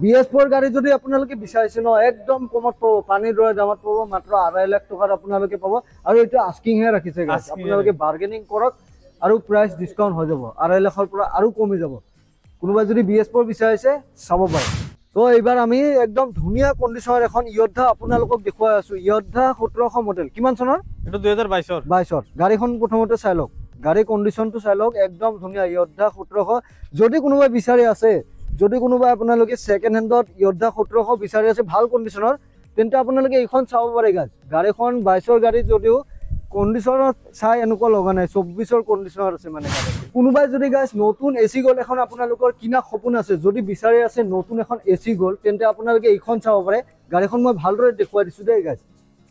BS4 গাড়ী যদি আপোনালোকে বিচাৰিছে ন একদম কমত পাব পানীৰ দৰে দামত পাব মাত্ৰ 2.5 লাখ টকাত আপোনালোকে পাব আৰু এইটো আস্কিং হে ৰাখিছে গাইজ আপোনালোকে বাৰ্গেনিং কৰক আৰু প্ৰাইস ডিসকাউন্ট হৈ যাব 2.5 লাখৰ পৰা আৰু কমি যাব কোনোবা যদি BS4 বিচাৰিছে চাব পাৰে তো এইবাৰ আমি একদম ধুনিয়া কন্ডিশনৰ এখন ইয়োদ্ধা আপোনালোকক দেখুৱাই আছো ইয়োদ্ধা 1700 মডেল কিমান চনৰ এটো 2022 গাড়ীখন প্ৰথমতে চাই লওক গাড়ী কন্ডিশনটো চাই লওক একদম ধুনিয়া ইয়োদ্ধা 1700 যদি কোনোবা বিচাৰি আছে যদি কোনোবা আপোনালোকে সেকেন্ড হ্যান্ডত ইয়োদ্ধা 1700 বিচাৰি আছে ভাল কন্ডিশনৰ তেন্তে আপোনালোকে এইখন চাব পাৰে গাইজ গাড়ীখন 22 গাড়ী যদিও কন্ডিশনত চাই এনেকুৱা লগা নাই 24 কন্ডিশনৰ আছে মানে কোনোবাই যদি গাইজ নতুন এসি গোল এখন আপোনালোকৰ কিনা সপোন আছে যদি বিচাৰি আছে নতুন এখন এসি গোল তেন্তে আপোনালোকে এইখন চাব পাৰে গাড়ীখন মই ভালদৰে দেখুৱাই দিছো দেই গাইজ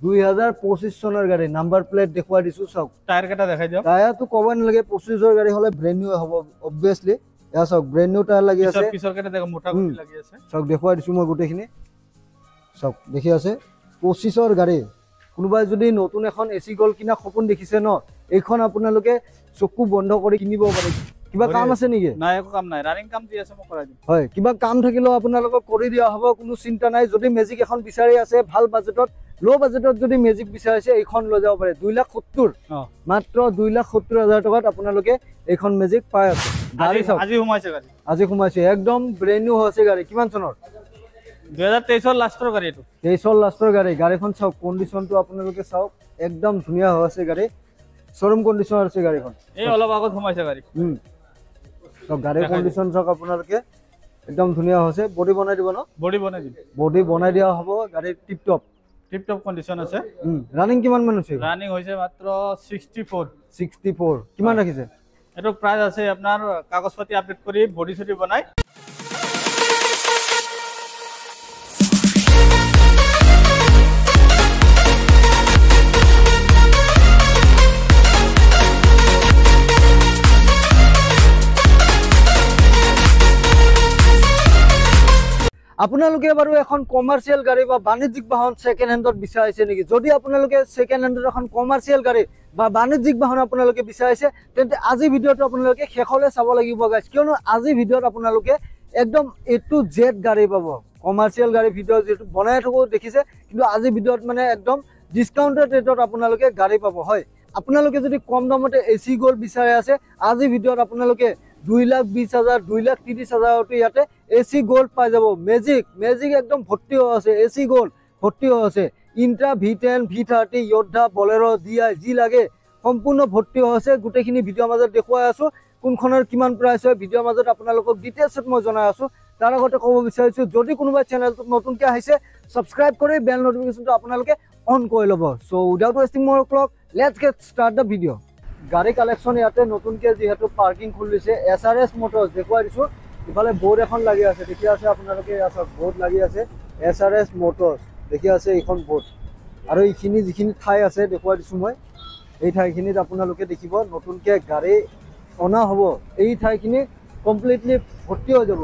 2025 চনৰ গাড়ী নাম্বাৰ প্লেট দেখুৱাই দিছো চাওক টায়াৰ কেটা দেখাই দিও টায়াৰটো ক'ব নালাগে 25 গাড়ী হলে ব্ৰেন্ড নিউ হ'ব অবভিয়াসলি या सब ब्रांड न्यू टायर লাগি আছে পিছৰ কেটা দেখো মোটা গুটি লাগি আছে সব দেখুৱাই দিছো মই গুটেখিনি সব দেখি আছে 25 গাড়ী কোনোবাই যদি নতুন এখন এসি গোল কিনা সপোন দেখিছে ন এইখন আপোনালোকে চকু বন্ধ কৰি কিনিব পাৰে কিবা কাম আছে নেকি না একো কাম নাই ৰানিং কাম দি আছে মই কৰাই দিম হয় কিবা কাম থাকিলেও আপোনালোকক কৰি দিয়া হ'ব কোনো চিন্তা নাই যদি মেজিক এখন বিচাৰি আছে ভাল বাজেটত লো বাজেটত যদি মেজিক বিচাৰিছে এইখন লৈ যাব পাৰে 2,70,000 মাত্ৰ 2,70,000 টকাত আপোনালোকে এইখন মেজিক পাই আছে আজি ঘুমাইছে একদম ব্ৰেন্ড নিউ হৈছে গাড়ী কিমান চনৰ 2023 লাষ্টৰ গাড়ী এটো 23 লাষ্টৰ গাড়ী গাড়ীখন চাওক কন্ডিশনটো আপোনালোকে চাওক একদম ধুনিয়া হৈছে গাড়ী শোরুম কন্ডিশন আছে গাড়ীখন এই অলপ আগত ঘুমাইছে গাড়ী সব গাড়ীৰ কন্ডিশন চাওক আপোনালোকে একদম ধুনিয়া হৈছে বডি বনাই দিব ন বডি বনাই দিয়া হ'ব গাড়ী টিপ টপ কন্ডিশন আছে ৰানিং কিমান মান হৈছে ৰানিং হৈছে মাত্ৰ 64 কিমান ৰাখিছে এটো প্ৰাইস আছে আপনাৰ কাগজপাতি আপডেট কৰি বডি ছডি বানাই আপোনালোকে বাৰু এখন কমাৰ্শিয়াল গাড়ী বা বাণিজ্যিক বাহন সেকেন্ড হ্যান্ডত বিচাৰিছে নেকি যদি আপোনালোকে সেকেন্ড হ্যান্ডত এখন কমাৰ্শিয়াল গাড়ী বা বাণিজ্যিক বাহন আপোনালোকে বিচাৰিছে তেন্তে আজি ভিডিওটো আপোনালোকে শেষলৈ চাব লাগিব গাইজ কিয়নো আজি ভিডিওত আপোনালোকে একদম A to Z গাড়ী পাব কমাৰ্শিয়াল গাড়ী ভিডিও যেটো বনাই থাকো দেখিছে কিন্তু আজি ভিডিওত মানে একদম ডিসকাউন্টেড ৰেটত আপোনালোকে গাড়ী পাব হয় আপোনালোকে যদি কম দামতে এসি গোল বিচাৰি আছে আজি ভিডিওত আপোনালোকে 2,20,000 2,30,000 ইয়াতে এসি গোল্ড পাই যাব মেজিক একদম ভর্তি হৈ আছে এসি গোল্ড ভর্তি হৈ আছে ইন্ট্রা V10 V30 ইয়োদ্ধা বলেৰো DI জি লাগে সম্পূৰ্ণ ভৰ্তি হৈ আছে গুটেখিনি ভিডিও মাজত দেখুৱাই আছো কোনখনৰ কিমান প্ৰাইস হয় ভিডিও মাজত আপোনালোকক ডিটেইলছত মই জনাই আছো তাৰ আগতে ক'ব বিচাৰিছো যদি কোনোবা চেনেলটো নতুনকৈ আহিছে সাবস্ক্ৰাইব কৰি বেল নোটিফিকেশনটো আপোনালোকে অন কৰি ল'ব so without wasting more clock let's get start the video গাড়ী কালেকশন ইয়াতে নতুনকৈ যেহেতু পার্কিং খুলিছে SRS মোটরস দেখুৱাই দিছো ইফালে বোর্ড এখন লাগি আছে দেখি আছে আপোনালোকে আছে বোর্ড লাগি আছে SRS মোটরস দেখি আছে এখন বোর্ড আৰু এইখিনি যিখিনি ঠাই আছে দেখুৱাই দিছো মই এই ঠাইখিনিত আপোনালোকে দেখিব নতুনকৈ গাড়ী অনা হ'ব এই ঠাইখিনি কমপ্লিটলি ভৰ্তি হৈ যাব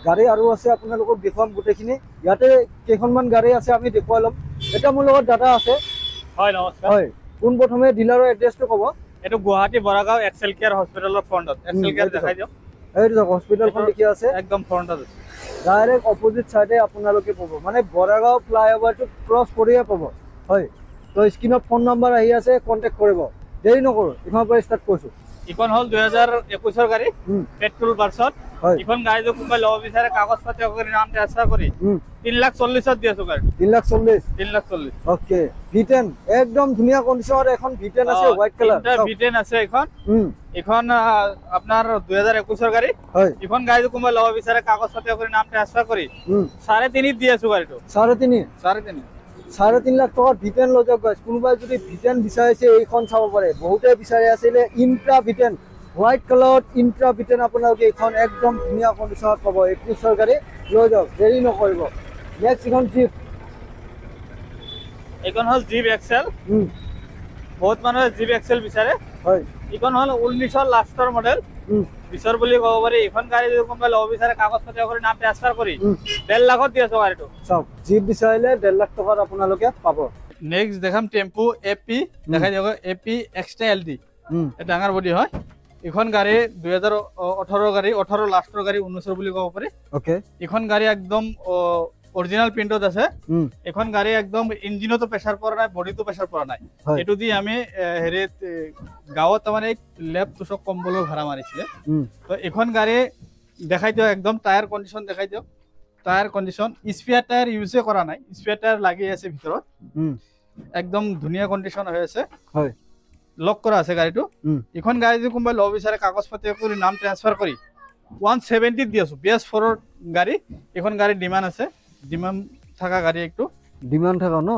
গাড়ী আৰু আছে আপোনালোকক দেখুৱাম গুটেখিনি ইয়াতে কেইখনমান গাড়ী আছে আমি দেখুৱাই ল'ম এটা মোৰ লগত দাদা আছে হয় নমস্কাৰ হয় কোন প্ৰথমে ডিলাৰৰ এড্ৰেছটো ক'ব এটো গুৱাহাটী বৰাগাঁও এক্সেল কেয়াৰ হসপিটালৰ ফ্ৰণ্টত এক্সেল কেয়াৰ দেখাই দিও এইটো হসপিটালখন দেখি আছে একদম ফ্ৰণ্টত ডাইৰেক্ট অপোজিট সাইডে আপোনালোকে পাব মানে বৰাগাঁও ফ্লাইওভাৰটো ক্ৰছ কৰিয়ে পাব হয় তো স্ক্ৰিনত ফোন নম্বৰ আহি আছে কন্টাক্ট কৰিব দেৰি নকৰো ইখন পৰা ষ্টাৰ্ট কৰিছো ইখন হল 2021 গাড়ী পেট্ৰোল ভাৰ্সন ইখন গাড়ী যে কোনবা লব বিচাৰে কাগজ পাতি কৰি নাম ট্ৰান্সফাৰ কৰি 3,40,000 দিছো গাড়ী 3,40,000 ওকে V10 একদম ধুনিয়া কন্ডিশনৰ এখন V10 আছে হোয়াইট কালাৰ এটা V10 আছে এখন আপনাৰ 2021 গাড়ী ইখন গাড়ী যে কোনবা লব বিচাৰে কাগজ পাতি কৰি নাম ট্ৰান্সফাৰ কৰি 3.5 দিছো গাড়ীটো 3.5 লাখ টকা V10 লৈ যাওক গাইজ কোনোবাই যদি V10 বিচাৰিছে এইখন চাব পাৰে বহুতে বিচাৰি আছিলে Intra V10 white colour Intra V10 আপোনালোকে এইখন একদম ধুনিয়া কন্ডিশনত পাব 21 গাড়ী লৈ যাওক দেৰি নকৰিব নেক্সট এখন জিপ এখন হল জিপ এক্সেল বহুত মানুহে জিপ এক্সেল বিচাৰে হয় এখন হল 19 লাষ্টৰ মডেল বিচৰ বুলি ক'ব পাৰি এখন গাড়ী যদি কোনোবাই লব বিচাৰে কাগজ পাতি কৰি নাম ট্ৰান্সফাৰ কৰি 1.5 লাখত দিছো গাড়ীটো সব জিপ বিচাৰিলে 1.5 লাখ টকাত আপোনালোকে পাব নেক্সট দেখাম টেম্পো AP দেখাই দিও AP এক্সট্রা LD এটা ডাঙৰ বডি হয় এখন গাড়ী 2018 গাড়ী 18 লাষ্টৰ গাড়ী 19 বুলি ক'ব পাৰি ওকে এখন গাড়ী একদম অৰিজিনাল প্ৰিন্টত আছে এখন গাড়ী একদম ইঞ্জিনতো প্ৰেছাৰ পৰা নাই বডিতো প্ৰেছাৰ পৰা নাই এটো দি আমি হেৰিত গাঁৱত মানে লেপ তুষক কম্বলৰ ভাড়া মাৰিছিলে তো এখন গাড়ী দেখাই দিও একদম টায়াৰ কন্ডিশন দেখাই দিও টায়াৰ কন্ডিশন স্পেয়াৰ টায়াৰ ইউজে কৰা নাই স্পেয়াৰ টায়াৰ লাগি আছে ভিতৰত একদম ধুনীয়া কন্ডিশন হৈ আছে হয় লক কৰা আছে গাড়ীটো এখন গাড়ী যদি কোনোবাই লব বিচাৰে কাগজ পাতি কৰি নাম ট্ৰান্সফাৰ কৰি 170 দি আছো BS4 ৰ গাড়ী এখন গাড়ী ডিমান্ড আছে ডিমান্ড থাকা গাড়ী একটু ডিমান্ড থাকা ন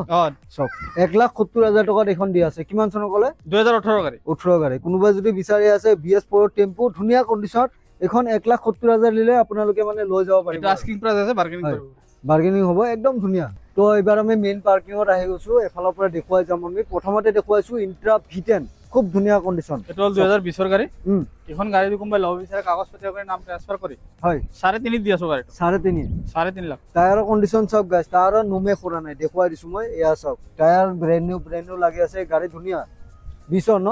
সব 1,70,000 টাকাত এখন দি আছে কিমান চনৰ কলে 2018 গাড়ী 18 গাড়ী কোনোবা যদি বিচাৰি আছে BS4 টেম্পো ধুনীয়া কন্ডিশন এখন 1,70,000 লিলে আপোনালোকে মানে লৈ যাব পাৰিব এটা আস্কিং প্ৰাইস আছে বাৰ্গেনিং কৰিব বাৰ্গেনিং হ'ব একদম ধুনীয়া তো এবাৰ আমি মেইন পাৰ্কিংত আহি গৈছো এফালৰ পৰা দেখুৱাই যাম আমি প্ৰথমতে দেখুৱাইছো ইন্ট্ৰা V10 খুব ধুনীয়া কন্ডিশন এটা 2020 ৰ গাড়ী এখন গাড়ী যদি কোনোবাই লব বিচাৰে কাগজ পাতি কৰি নাম ট্ৰান্সফাৰ কৰি হয় 3.5 দি আছো গাড়ীটো 3.5 লাখ টায়াৰৰ কন্ডিশন সব গাইস টায়াৰৰ নুমে খোৰা নাই দেখুৱাই দিছো মই এয়া সব টায়াৰ ব্ৰেন্ড নিউ লাগি আছে গাড়ী ধুনীয়া 20 ন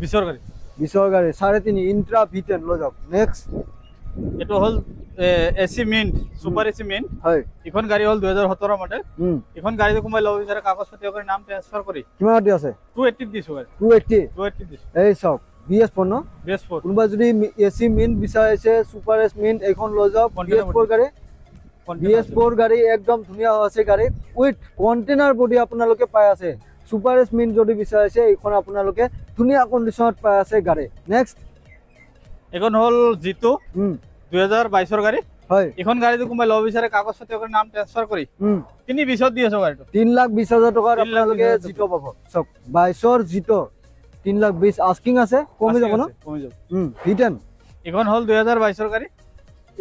20 ৰ গাড়ী 20 ৰ গাড়ী 3.5 ইন্ট্ৰা V10 লৈ যাওক নেক্সট এটো হল Ace Mint super Ace Mint হয় এখন গাড়ী হল 2017 মডেল এখন গাড়ী কোনোবাই লব বিচাৰে কাগজ পাতি কৰি নাম ট্ৰান্সফাৰ কৰি কিমান দি আছে 280 দিছো গাড়ী 280 দিছো এই সব BS4 ন BS4 কোনোবা যদি এসি মিন্ট বিচাৰিছে সুপাৰ এস মিন্ট এখন লৈ যাওক BS4 গাড়ী BS4 গাড়ী একদম ধুনীয়া আছে গাড়ী উইথ কন্টেইনাৰ বডি আপোনালোকে পাই আছে সুপাৰ এস মিন্ট যদি বিচাৰিছে এখন আপোনালোকে ধুনীয়া কন্ডিশনত পাই আছে গাড়ী নেক্সট এখন হল জিটো 2022 ৰ গাড়ী হয় এখন গাড়ী কোনোবাই লব বিচাৰে কাগজ পাতি কৰি নাম ট্ৰান্সফাৰ কৰি 320 দি আছো গাড়ীটো 3,20,000 টকা আপোনালোকে জিটো পাব সব 22 ৰ জিটো 3,20,000 আস্কিং আছে কমি যাব ন কমি যাব V10 এখন হল 2022 ৰ গাড়ী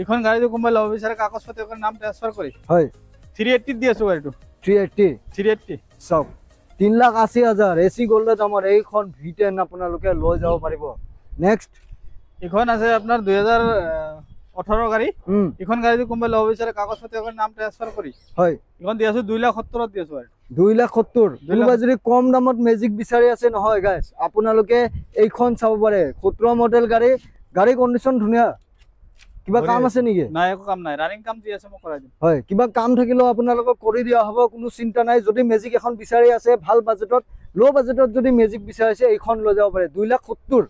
এখন গাড়ী কোনোবাই লব বিচাৰে কাগজ পাতি কৰি নাম ট্ৰান্সফাৰ কৰি হয় 380 দি আছো গাড়ীটো 380 সব 3,80,000 এসি গোল্ডৰ দামৰ এইখন V10 আপোনালোকে লৈ যাব পাৰিব নেক্সট এখন আছে আপোনাৰ 2018 গাড়ী এখন গাড়ী কোনোবাই লব বিচাৰে কাগজ পাতি কৰি নাম ট্ৰান্সফাৰ কৰি হয় এখন দি আছো 2,70,000 দি আছো গাড়ী 2,70,000 কোনোবা যদি কম দামত মেজিক বিচাৰি আছে নহয় গাইস আপোনালোকে এইখন চাব পাৰে 17 মডেল গাড়ী কন্ডিশন ধুনীয়া কিবা কাম আছে নেকি নাই একো কাম নাই ৰানিং কাম দি আছে মই কৰাই দিম হয় কিবা কাম থাকিলেও আপোনালোকক কৰি দিয়া হ'ব কোনো চিন্তা নাই যদি মেজিক এখন বিচাৰি আছে ভাল বাজেটত লো বাজেটত যদি মেজিক বিচাৰিছে এইখন লৈ যাব পাৰে 2,70,000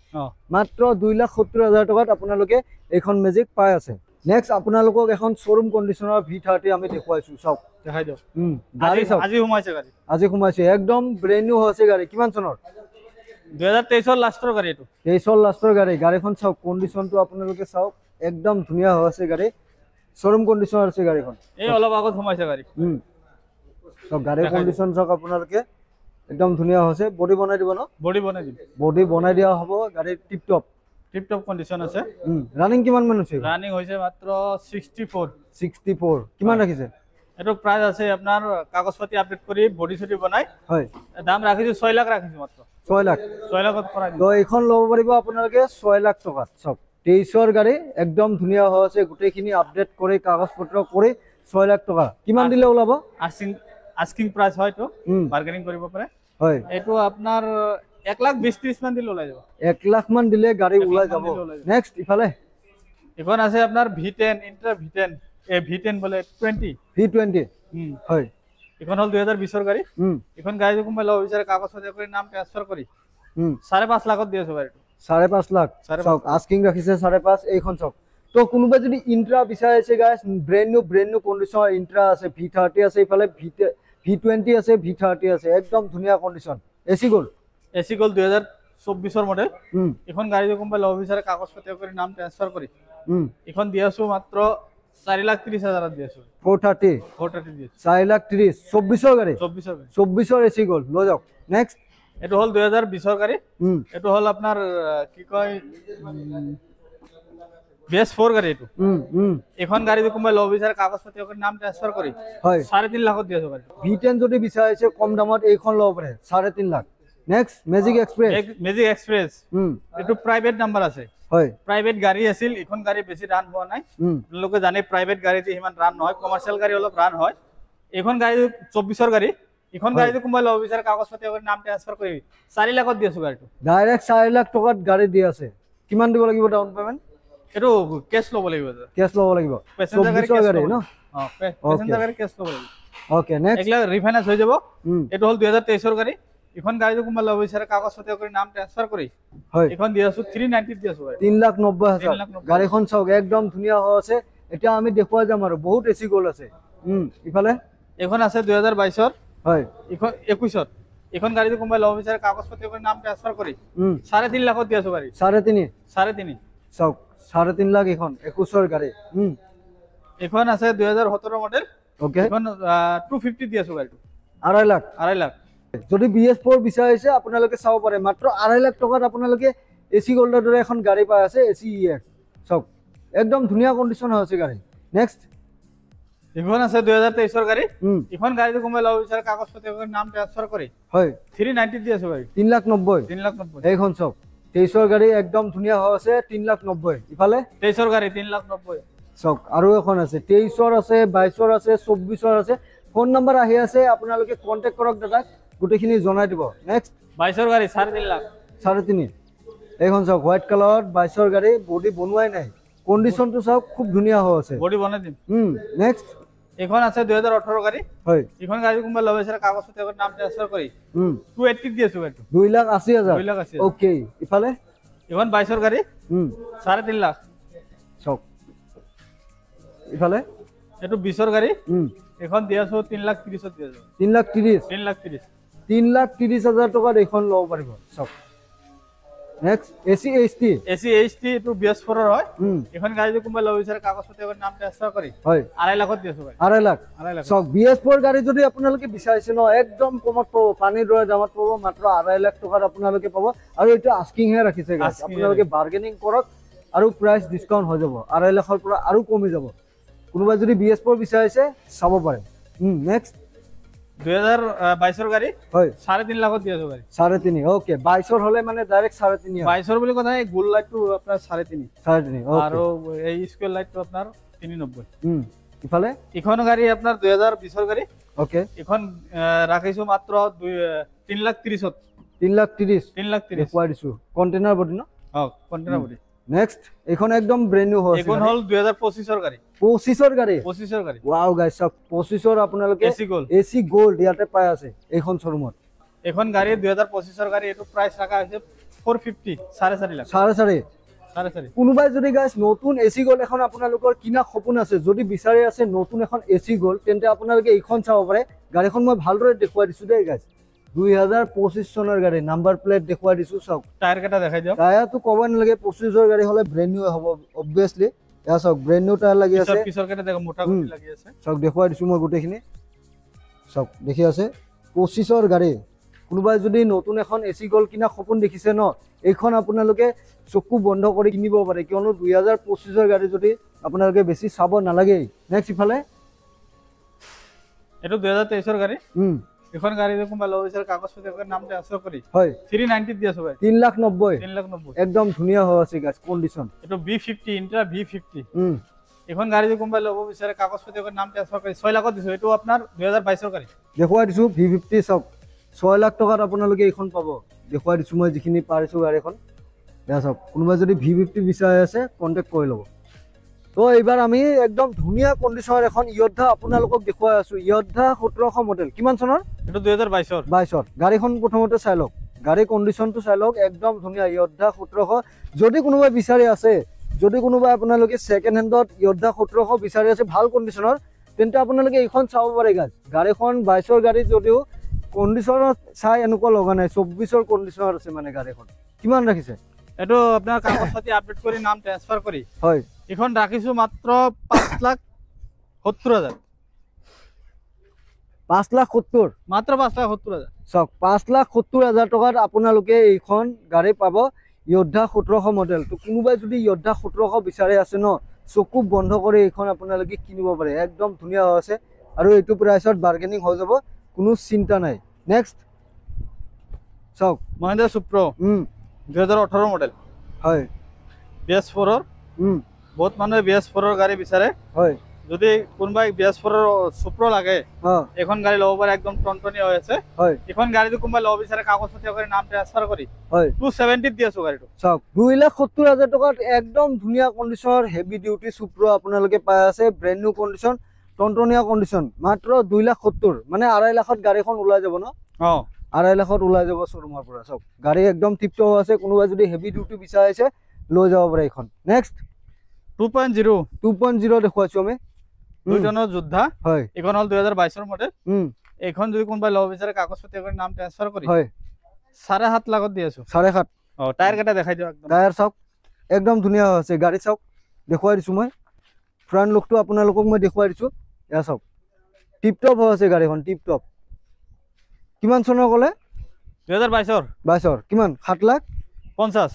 মাত্ৰ 2,70,000 টকাত আপোনালোকে এইখন মেজিক পাই আছে নেক্সট আপোনালোকক এখন শোৰুম কন্ডিশনৰ V30 আমি দেখুৱাইছো সব দেখাই দিও গাড়ী সব আজি সোমাইছে গাড়ী আজি সোমাইছে একদম ব্ৰেন্ড নিউ হৈছে গাড়ী কিমান চনৰ 2023 ৰ লাষ্টৰ গাড়ী এটো 23 ৰ লাষ্টৰ গাড়ীখন সব কন্ডিশনটো আপোনালোকে চাওক একদম ধুনীয়া হৈছে গাড়ী শোৰুম কন্ডিশনৰ আছে গাড়ীখন এই অলপ আগত সোমাইছে গাড়ী সব গাড়ীৰ কন্ডিশন চাওক আপোনালোকে একদম ধুনীয়া হৈছে বডি বনাই দিব ন বডি বনাই দিম বডি বনাই দিয়া হ'ব গাড়ী টিপ টপ কন্ডিশন আছে ৰানিং কিমান মান হৈছে ৰানিং হৈছে মাত্ৰ 64 কিমান ৰাখিছে এটো প্ৰাইস আছে আপোনাৰ কাগজ পাতি আপডেট কৰি বডি ছডি বনাই হয় দাম ৰাখিছো 6 লাখ ৰাখিছো মাত্ৰ 6 লাখ 6 লাখত কৰাই দিম তো এইখন ল'ব পাৰিব আপোনালোকে 6 লাখ টকাত সব 23 ৰ গাড়ী একদম ধুনীয়া হৈছে গোটেইখিনি আপডেট কৰি কাগজ পত্ৰ কৰি 6 লাখ টকা কিমান দিলে ওলাব আস্কিং প্ৰাইস হয়তো বাৰ্গেনিং কৰিব পাৰে হয় এটো আপোনাৰ 1,20,30 মান দিলে ওলাই যাব 1 লাখ মান দিলে গাড়ী ওলাই যাব নেক্সট ইফালে এখন আছে আপোনাৰ V10 ইন্ট্ৰা V10 V10 বলে 20 V20 হয় এখন হল 2020 ৰ গাড়ী এখন গাড়ী কোনোবাই লব বিচাৰে কাগজ পাতি কৰি নাম ট্ৰান্সফাৰ কৰি 5.5 লাখত দি আছো গাড়ীটো 5.5 লাখ চাওক আস্কিং ৰাখিছে 5.5 এইখন চাওক তো কোনোবা যদি ইন্ট্ৰা বিচাৰিছে guys brand new condition Intra আছে V30 আছে ইফালে V20 আছে V30 আছে একদম ধুনীয়া কন্ডিশন এসি গোল্ড 2024 ৰ মডেল এখন গাড়ী কোনোবাই লব বিচাৰে কাগজ পাতি কৰি নাম ট্ৰান্সফাৰ কৰি এখন দি আছো মাত্ৰ 4,30,000 দি আছো 430 দি আছো 4,30,000 24 ৰ গাড়ী 24 ৰ এসি গোল্ড লৈ যাওক নেক্সট এটো হল 2020 ৰ গাড়ী এটো হল আপোনাৰ কি কয় BS4 গাড়ী এটো এখন গাড়ী কোনোবাই লব বিচাৰে কাগজ পাতি কৰি নাম ট্ৰান্সফাৰ কৰি হয় 3.5 লাখত দি আছো গাড়ী V10 যদি বিচাৰিছে কম দামত এইখন ল'ব পাৰে 3.5 লাখ নেক্সট মেজিক এক্সপ্ৰেছ এটো প্ৰাইভেট নাম্বাৰ আছে হয় প্ৰাইভেট গাড়ী আছিল এখন গাড়ী বেছি ৰান হোৱা নাই লোকে জানে প্ৰাইভেট গাড়ীতে ইমান ৰান নহয় কমাৰ্শিয়াল গাড়ী অলপ ৰান হয় এখন গাড়ী 24 ৰ গাড়ী এখন গাড়ী কোনোবাই লব বিচাৰে কাগজ পাতি কৰি নাম ট্ৰান্সফাৰ কৰি 4 লাখত দি আছো গাড়ীটো ডাইৰেক্ট 4 লাখ টকাত গাড়ী দি আছে কিমান দিব লাগিব ডাউন পেমেন্ট? এইটো কেছ ল'ব লাগিব কেছ ল'ব লাগিব। পেছেঞ্জাৰ গাড়ী 24 গাড়ী ন? পেছেঞ্জাৰ গাড়ী কেছ ল'ব লাগিব। ওকে নেক্সট এগুলা রিফাইন্যান্স হৈ যাব। এইটো হল 2023 গাড়ী। এখন গাড়ী কোনবা ল'ব বিচাৰে কাগজ পত্ৰ কৰি নাম ট্ৰান্সফাৰ কৰি হয় এখন দি আছো 390 দি আছো 3,90,000 গাড়ীখন চাওক একদম ধুনীয়া হৈ আছে। এতিয়া আমি দেখুৱা যাম আৰু বহুত এসি গোল আছে। ইফালে এখন আছে 2022 হয় এখন 21 এখন গাড়ী কোনবা ল'ব বিচাৰে কাগজ পত্ৰ কৰি নাম ট্ৰান্সফাৰ কৰি 3.5 লাখত দি আছো গাড়ী 3.5 চাওক 3.5 লাখ এখন 21 গাড়ী। এখন আছে 2017 মডেল ওকে এখন 250 দি আছো গাড়ীটো 2.5 লাখ। যদি BS4 বিচাৰিছে আপোনালোকে চাব পাৰে মাত্ৰ 2.5 লাখ টকাত আপোনালোকে এসি গোল্ডৰ দৰে এখন গাড়ী পাই আছে এসি EX চাওক একদম ধুনীয়া কন্ডিশন হৈ আছে গাড়ী। নেক্সট এখন আছে 2023 গাড়ী এখন গাড়ীটো কোনবা ল'ব বিচাৰে কাগজ পত্ৰ কৰি নাম ট্ৰান্সফাৰ কৰি হয় 390 দি আছো গাড়ী 3,90,000 এইখন চাওক 23 গাড়ী একদম ধুনীয়া হৈ আছে 3,90,000 ইফালে 23 গাড়ী 390 চাওক আৰু এখন আছে 23 আছে 22 আছে 24 আছে ফোন নম্বৰ আহি আছে আপোনালোকে কন্টাক্ট কৰক দাদাক গুটেখিনি জনাই দিব। নেক্সট 22 গাড়ী 3.5 লাখ 3.5 এইখন চাওক হোৱাইট কালাৰত 22 গাড়ী বডি বনোৱাই নাই কন্ডিশনটো চাওক খুব ধুনীয়া হৈ আছে বডি বনাই দিম। নেক্সট এখন আছে 2018 গাড়ী হয় এখন গাড়ী কোনবা ল'ব বিচাৰে কাগজ পত্ৰ কৰি নাম ট্ৰান্সফাৰ কৰি 280 দি আছো গাড়ীটো 2,80,000 2,80,000 ওকে ইফালে এখন 22 গাড়ী 3.5 লাখ চাওক ইফালে এইটো 20 গাড়ী এখন দি আছো 3,30,000 দি আছো 3,30,000 3,30,000 টকাত এইখন ল'ব পাৰিব চাওক। নেক্সট এসি HT এইটো BS4 হয় এখন গাড়ী কোনবা ল'ব বিচাৰে কাগজ পত্ৰ কৰি নাম ট্ৰান্সফাৰ কৰি হয় 2.5 লাখত দি আছো গাড়ী 2.5 লাখ 2.5 লাখ চাওক BS4 গাড়ী যদি আপোনালোকে বিচাৰিছে ন একদম কমত পাব পানীৰ দৰে দামত পাব মাত্ৰ 2.5 লাখ টকাত আপোনালোকে পাব আৰু এইটো আস্কিং হে ৰাখিছে গাইছ আপোনালোকে বাৰ্গেনিং কৰক আৰু প্ৰাইস ডিসকাউন্ট হৈ যাব 2.5 লাখৰ পৰা আৰু কমি যাব। কোনোবা যদি BS4 বিচাৰিছে চাব পাৰে। নেক্সট 2022 গাড়ী হয় 3.5 লাখত দি আছো গাড়ী 3.5 ওকে 22 হলে মানে ডাইৰেক্ট 3.5 22 বুলি কথা নাই গোল লাইটটো আপোনাৰ 3.5 3.5 আৰু এই স্কুৱেৰ লাইটটো আপোনাৰ 390 ইফালে এখন গাড়ী আপোনাৰ 2020 গাড়ী ওকে এখন ৰাখিছো মাত্ৰ 3,30,000 3,30,000 দেখুৱাই দিছো কন্টেইনাৰ বডি ন কন্টেইনাৰ বডি। নেক্সট এখন একদম ব্র্যান্ড নিউ হৈছে এখন হল 2025 গাড়ী 25 গাড়ী 25 গাড়ী ওয়াও গাইস সব 25 আপোনালোকে এসি গোল্ড ইয়াতে পাই আছে এইখন শোরুমত। এখন গাড়ী 2025 গাড়ী এটো প্রাইস রাখা আছে 450 4.5 লাখ 4.5 কোনোবাই যদি গাইস নতুন এসি গোল্ড এখন আপোনালোকৰ কিনা সপোন আছে যদি বিচাৰি আছে নতুন এখন এসি গোল্ড তেন্তে আপোনালোকে এইখন চাব পাৰে। গাড়ীখন মই ভালদৰে দেখুৱাই দিছো দেই গাইস 2025 চনৰ গাড়ী নাম্বাৰ প্লেট দেখুৱাই দিছো চাওক টায়াৰ কেটা দেখাই দিও টায়াৰটো ক'ব নালাগে 25 গাড়ী হলে ব্ৰ্যান্ড নিউ হ'ব অবভিয়াসলি এয়া চাওক ব্ৰ্যান্ড নিউ টায়াৰ লাগি আছে পিছৰ কেটা দেখো মোটা গুটি লাগি আছে চাওক দেখুৱাই দিছো মই গুটেখিনি চাওক দেখি আছে 25 গাড়ী কোনোবাই যদি নতুন এখন এসি গোল্ড কিনা সপোন দেখিছে ন এইখন আপোনালোকে চকু বন্ধ কৰি কিনিব পাৰে কিয়নো 2025 গাড়ী যদি আপোনালোকে বেছি চাব নালাগে। নেক্সট ইফালে এটো 2023 গাড়ী এখন গাড়ী কোনবা ল'ব বিচাৰে কাগজ পত্ৰৰ নাম ট্ৰান্সফাৰ কৰি হয় 390 দি আছো ভাই 3,90,000 একদম ধুনীয়া হৈ আছে গাইস কন্ডিশন। এটো B50 ইন্ট্ৰা B50 এখন গাড়ী কোনবা ল'ব বিচাৰে কাগজ পত্ৰৰ নাম ট্ৰান্সফাৰ কৰি 6 লাখত দিছো এটো আপোনাৰ 2022 গাড়ী দেখুৱাই দিছো V50 চাওক 6 লাখ টকাত আপোনালোকে এইখন পাব দেখুৱাই দিছো মই যিখিনি পাৰিছো গাড়ীখন এয়া চাওক কোনোবা যদি V50 বিচাৰি আছে কন্টাক্ট কৰি ল'ব। তো এইবাৰ আমি একদম ধুনীয়া কন্ডিশনৰ এখন ইয়োদ্ধা আপোনালোকক দেখুৱাই আছো ইয়োদ্ধা 1700 মডেল কিমান চনৰ এটো 2022 গাড়ীখন প্ৰথমতে চাই লওক গাড়ী কন্ডিশনটো চাই লওক একদম ধুনীয়া ইয়োদ্ধা 1700 যদি কোনোবা বিচাৰি আছে যদি কোনোবা আপোনালোকে সেকেন্ড হ্যান্ডত ইয়োদ্ধা 1700 বিচাৰি আছে ভাল কন্ডিশনৰ তেন্তে আপোনালোকে এইখন চাব পাৰে গাইস গাড়ীখন 22 গাড়ী যদিও কন্ডিশনত চাই এনেকুৱা লগা নাই 24 কন্ডিশনত আছে মানে গাড়ীখন কিমান ৰাখিছে এটো আপোনাৰ কাগজ পাতি আপডেট কৰি নাম ট্ৰান্সফাৰ কৰি হয় এখন ৰাখিছো মাত্ৰ 5,70,000 5,70,000 মাত্ৰ 5,70,000 চাওক 5,70,000 টকাত আপোনালোকে এইখন গাড়ী পাব ইয়োদ্ধা 1700 মডেল। তো কোনোবাই যদি ইয়োদ্ধা 1700 বিচাৰি আছে ন চকু বন্ধ কৰি এইখন আপোনালোকে কিনিব পাৰে একদম ধুনীয়া হৈ আছে আৰু এইটো প্ৰাইসত বাৰ্গেনিং হৈ যাব কোনো চিন্তা নাই। নেক্সট চাওক মহিন্দ্ৰা সুপ্ৰো 2018 মডেল হয় BS4 বহুত মানুহে BS4 গাড়ী বিচাৰে হয় যদি কোনোবাই BS4 সুপ্ৰ লাগে এখন গাড়ী ল'ব পাৰে একদম টনটনি হৈ আছে হয় এখন গাড়ীটো কোনোবাই ল'ব বিচাৰে কাগজ পাতি কৰি নাম ট্ৰান্সফাৰ কৰি হয় 270 দি আছো গাড়ীটো চাওক 2,70,000 টকাত একদম ধুনীয়া কন্ডিশনৰ হেভি ডিউটি সুপ্ৰ আপোনালোকে পাই আছে ব্ৰেণ্ড নিউ কন্ডিশন টনটনিয়া কন্ডিশন মাত্ৰ 2,70,000 মানে 2.5 লাখত গাড়ীখন ওলাই যাব ন 2.5 লাখত ওলাই যাব শ্বৰুমৰ পৰা চাওক গাড়ী একদম টিপটপ আছে কোনোবাই যদি হেভি ডিউটি বিচাৰিছে লৈ যাব পাৰে এখন নেক্সট 2.0 দেখুৱাইছো আমি দুইজনৰ যোদ্ধা হয় এখন হল 2022 মডেল এখন যদি কোনোবাই ল'ব বিচাৰে কাগজ পাতি কৰি নাম ট্ৰান্সফাৰ কৰি হয় 7.5 লাখত দি আছো 7.5 টায়াৰ কেটা দেখাই দিও একদম টায়াৰ চাওক একদম ধুনীয়া আছে গাড়ী চাওক দেখুৱাই দিছো মই ফ্ৰন্ট লুকটো আপোনালোকক মই দেখুৱাই দিছো এয়া চাওক টিপটপ আছে গাড়ীখন টিপটপ কিমান চনৰ ক'লে 2022 কিমান 7 লাখ 50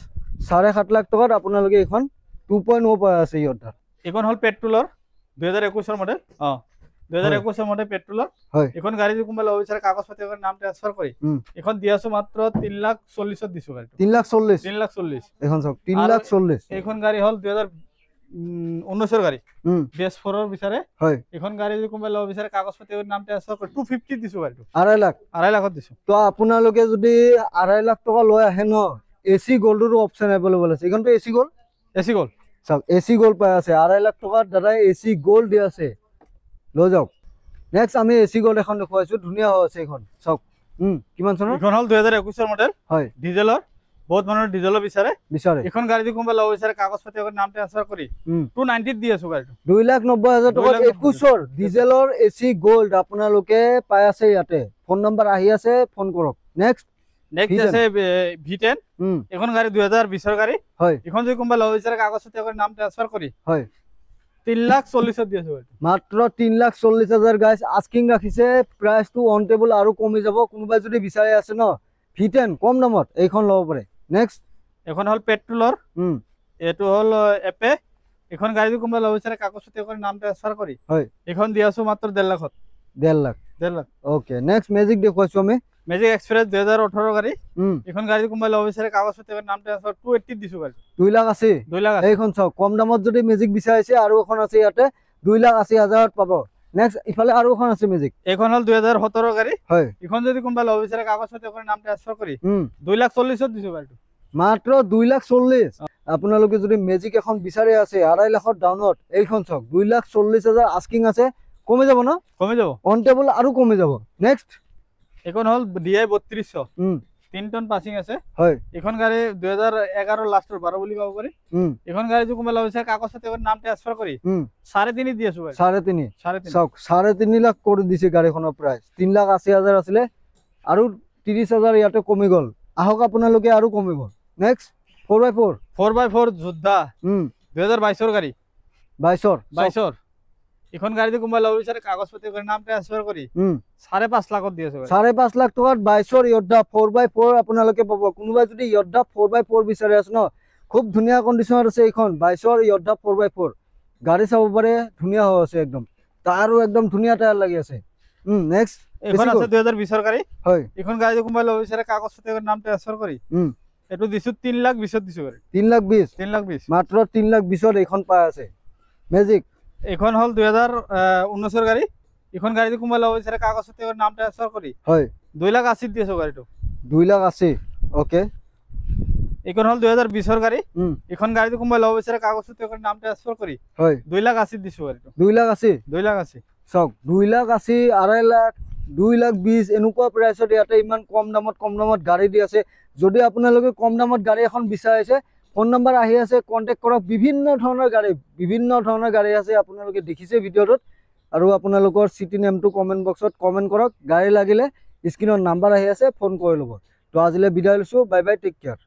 7.5 লাখ টকাত আপোনালোকে এখন 2.0 পাই আছে ইয়টা এখন হল পেট্ৰোলৰ 2021 মডেল 2021 মডেল পেট্ৰোলৰ হয় এখন গাড়ী যদি কোনোবাই ল'ব বিচাৰে কাগজ পাতি কৰি নাম ট্ৰান্সফাৰ কৰি এখন দি আছো মাত্ৰ 3,40,000 দিছো গাড়ীটো 3,40,000 এখন চাওক 3,40,000 এখন গাড়ী হল 2019 গাড়ী BS4 বিচাৰে হয় এখন গাড়ী যদি কোনোবাই ল'ব বিচাৰে কাগজ পাতি কৰি নাম ট্ৰান্সফাৰ কৰি 250 দিছো গাড়ীটো 2.5 লাখত দিছো তো আপোনালোকে যদি 2.5 লাখ টকা লৈ আহে ন AC গোল্ডৰ অপচন अवेलेबल আছে এখনটো AC গোল্ড চাওক AC গোল্ড পাই আছে 2.5 লাখ টকাত দাদাই AC গোল্ড দি আছে লৈ যাওক নেক্সট আমি AC গোল্ড এখন দেখুৱাইছো ধুনীয়া হৈ আছে এখন চাওক কিমান চনৰ এখন হল 2021 মডেল হয় ডিজেলৰ বহুত মানুহৰ ডিজেলৰ বিচাৰে এখন গাড়ী যদি কোনোবাই ল'ব বিচাৰে কাগজ পাতি কৰি নাম ট্ৰান্সফাৰ কৰি 290 দি আছো গাড়ীটো 2,90,000 টকাত 21ৰ ডিজেলৰ AC গোল্ড আপোনালোকে পাই আছে ইয়াতে ফোন নম্বৰ আহি আছে ফোন কৰক নেক্সট আছে V10 এখন গাড়ী 2020 গাড়ী হয় এখন যদি কোনোবাই ল'ব বিচাৰে কাগজ পাতি কৰি নাম ট্ৰান্সফাৰ কৰি হয় 3,40,000 দি আছো মাত্ৰ 3,40,000 গাইস আস্কিং ৰাখিছে প্ৰাইসটো অন টেবল আৰু কমি যাব কোনোবাই যদি বিচাৰে আছে ন V10 কম দামত এইখন ল'ব পাৰে নেক্সট এখন হল পেট্ৰোলৰ এটো হল এপে এখন গাড়ী যদি কোনোবাই ল'ব বিচাৰে কাগজ পাতি কৰি নাম ট্ৰান্সফাৰ কৰি হয় এখন দি আছো মাত্ৰ 1.5 লাখত 1.5 লাখ ওকে নেক্সট ম্যাজিক দেখুৱাইছো আমি ম্যাজিক এক্সপ্ৰেছ 2018 গাড়ী এখন গাড়ী কোনোবাই ল'ব বিচাৰে কাগজ পাতি কৰি নাম ট্ৰান্সফাৰ 280 দিছো গাড়ী 2 লাখ আছে এইখন চাওক কম দামত যদি ম্যাজিক বিচাৰিছে আৰু এখন আছে ইয়াতে 2,80,000 পাব নেক্সট ইফালে আৰু এখন আছে ম্যাজিক এখন হল 2017 গাড়ী হয় এখন যদি কোনোবাই ল'ব বিচাৰে কাগজ পাতি কৰি নাম ট্ৰান্সফাৰ কৰি 2,40,000 দিছো গাড়ীটো মাত্ৰ 2,40,000 আপোনালোকে যদি ম্যাজিক এখন বিচাৰি আছে 2.5 লাখৰ ডাউনত এইখন চাওক 2,40,000 আস্কিং আছে কমে যাব ন কমে যাব অন টেবল আৰু কমে যাব নেক্সট এখন হল DI 3200 3 টন পাসিং আছে হয় এখন গাড়ী 2011 লাষ্টৰ 12 বুলি কব পাৰি এখন গাড়ী যদি কোনোবাই ল'ব বিচাৰে কাগজ পাতি কৰি নাম ট্ৰান্সফাৰ কৰি 3.5 দি আছো গাড়ী 3.5 চাওক 3.5 লাখ কৰি দিছে গাড়ীখনৰ প্ৰাইস 3,80,000 আছিল আৰু 30,000 ইয়াতে কমি গল আহক আপোনালোকে আৰু কমিব নেক্সট 4x4 যোদ্ধা 2022 গাড়ী 22 এখন গাড়ী যদি কোনোবাই ল'ব বিচাৰে কাগজ পাতি কৰি নাম ট্ৰান্সফাৰ কৰি 5.5 লাখত দি আছে 5.5 লাখ টকাত 22 য়োদ্ধা 4x4 আপোনালোকে পাব কোনোবাই যদি য়োদ্ধা 4x4 বিচাৰে আছে ন খুব ধুনীয়া কন্ডিশনত আছে এইখন 22 য়োদ্ধা 4x4 গাড়ী চাব পাৰে ধুনীয়া হৈ আছে একদম টায়াৰো একদম ধুনীয়া টায়াৰ লাগি আছে নেক্সট এখন আছে 2020 গাড়ী হয় এখন গাড়ী যদি কোনোবাই ল'ব বিচাৰে কাগজ পাতি কৰি নাম ট্ৰান্সফাৰ কৰি এটো দিছো 3,20,000 দিছো গাড়ী 3,20,000 মাত্ৰ 3,20,000 এইখন পাই আছে ম্যাজিক এখন হল 2019 গাড়ী এখন গাড়ী যদি কোনোবাই ল'ব বিচাৰে কাগজ পাতি কৰি নাম ট্ৰান্সফাৰ কৰি হয় 2,80,000 দি আছো গাড়ীটো 2,80,000 ওকে এখন হল 2020 গাড়ী এখন গাড়ী যদি কোনোবাই ল'ব বিচাৰে কাগজ পাতি কৰি নাম ট্ৰান্সফাৰ কৰি হয় 2,80,000 দিছো গাড়ীটো 2,80,000 চাওক 2,80,000 2.5 লাখ 2,20,000 এনেকুৱা প্ৰাইসত ইয়াতে ইমান কম দামত গাড়ী দি আছে যদি আপোনালোকে কম দামত গাড়ী এখন বিচাৰিছে ফোন নম্বৰ আহি আছে কন্টাক্ট কৰক বিভিন্ন ধৰণৰ গাড়ী আছে আপোনালোকে দেখিছে ভিডিঅ'টোত আৰু আপোনালোকৰ সিটি নেমটো কমেন্ট বক্সত কমেন্ট কৰক গাড়ী লাগিলে স্ক্ৰিনত নম্বৰ আহি আছে ফোন কৰি ল'ব তো আজিলে বিদায় লৈছো বাই বাই টেক কেয়াৰ